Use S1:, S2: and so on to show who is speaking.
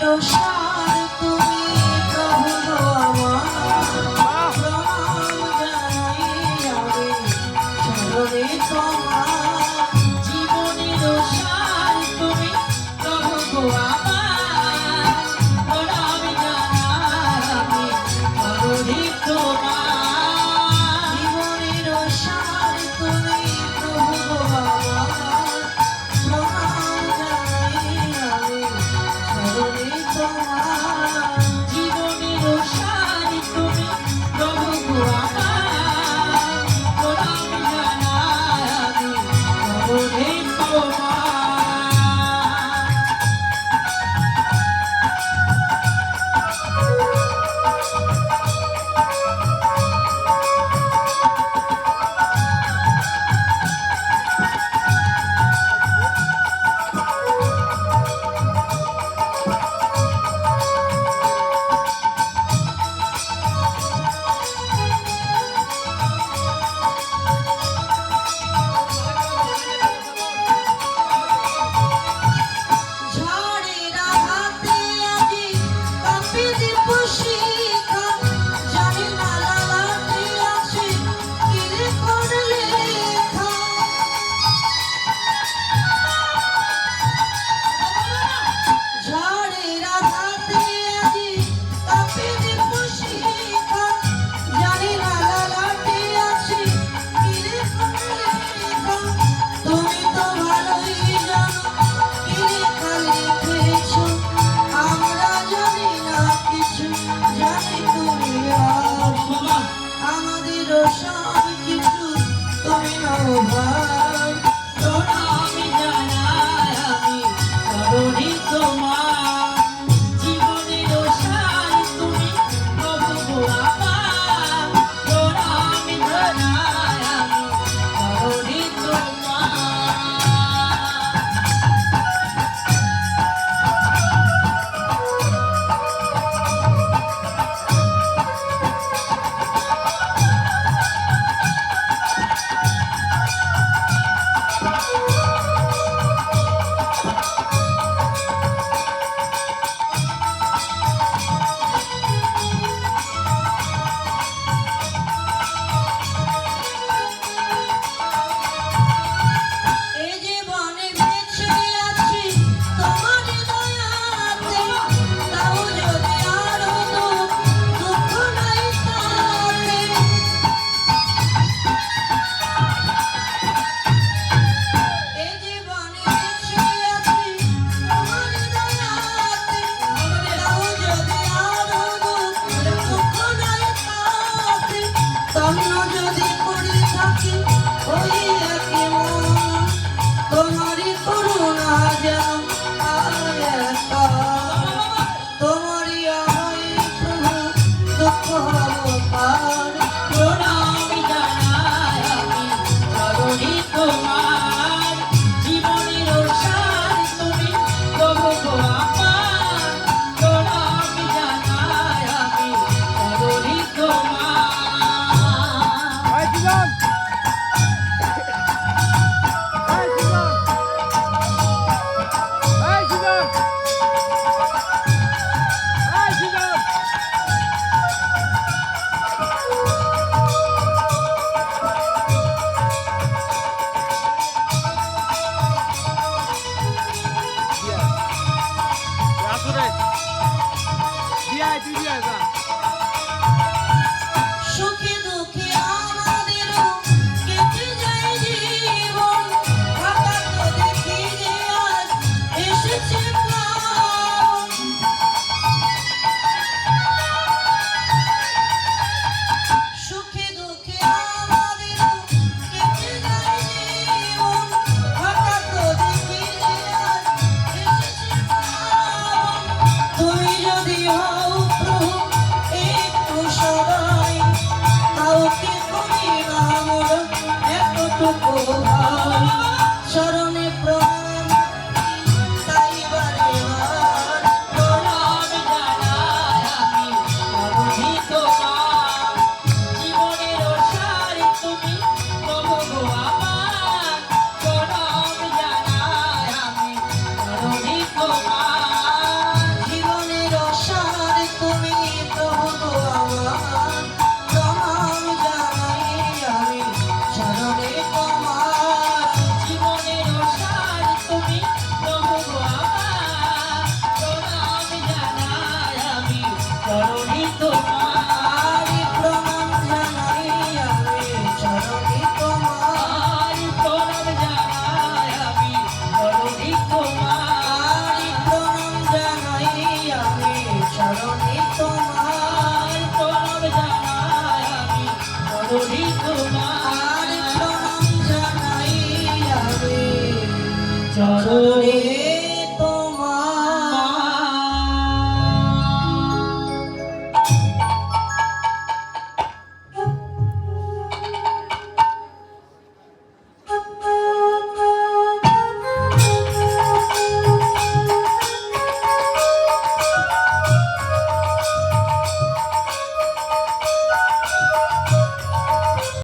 S1: সার তুমি প্রভু আমার প্রণাম জানাই আমি চরণে তোমার জীবনের সার তুমি প্রভু আমার প্রণাম জানাই আমি চরণে তোমার জীবনের সার তুমি প্রভু আমার প্রণাম জানাই আমি চরণে তোমার জীবনের সার তুমি প্রভু আমার প্রণাম জানাই আমি চরণে তোমার ঝড়ের আঘাতে আজি কাঁপে দীপ শিখা জানি না লালাটে আছে কিরে কোন লেখা ঝড়ের আঘাতে আজি কাঁপে দীপ শিখা জানি না লালাটে আছে কিরে কোন লেখা তুমি তো ভালোই জানো কি লেখা লিখেছো আমরা জানি না কিছু জানি তুমি আছো আমাদের সব কিছু তুমি নাও ভাই প্রণাম জানাই আমি চরণে তোমার জীবনের সার তুমি প্রভু আমার প্রণাম জানাই আমি চরণে তোমার এ জীবনে বেঁচে আছি তোমার দয়াতে তাও যদি আরো দুঃখ নাই তাতে এ জীবনে বেঁচে আছি তোমার দয়াতে তাও যদি আরো দুঃখ নাই তাতে তন্ন যদি করি থাকি ওই একই মন তোমারই করুণা যেন আর একা তোমারই আমায় প্রভু দুঃখ পার প্রণাম জানাই আমি চরণে তোমার জীবনের সার তুমি প্রভু আমার প্রণাম জানাই আমি চরণে তোমার
S2: Hey, Sinan! Hey, Sinan! Hey, Sinan! Hey, Sinan! Ya, Suresh. Dia, itu dia, Zah.
S1: সুখে দুঃখে আমাদেরও কেটে যায় জীবন হঠাৎ তো দেখি যে আজ এসেছে প্রাণ সুখে দুঃখে আমাদেরও কেটে যায় জীবন হঠাৎ তো দেখি যে আজ এসেছে প্রাণ তুমি যদি হও প্রভু একটু সদয় কাউকে করি না মোর এতটুকু ভাই চরণে প্রণাম তাই বারে বার প্রণাম জানাই আমি চরণে তোমার জীবনের সার তুমি প্রভু আমার প্রণাম জানাই আমি চরণে তোমার জীবন তোমার প্রণাম জানাই আমি মনোহরি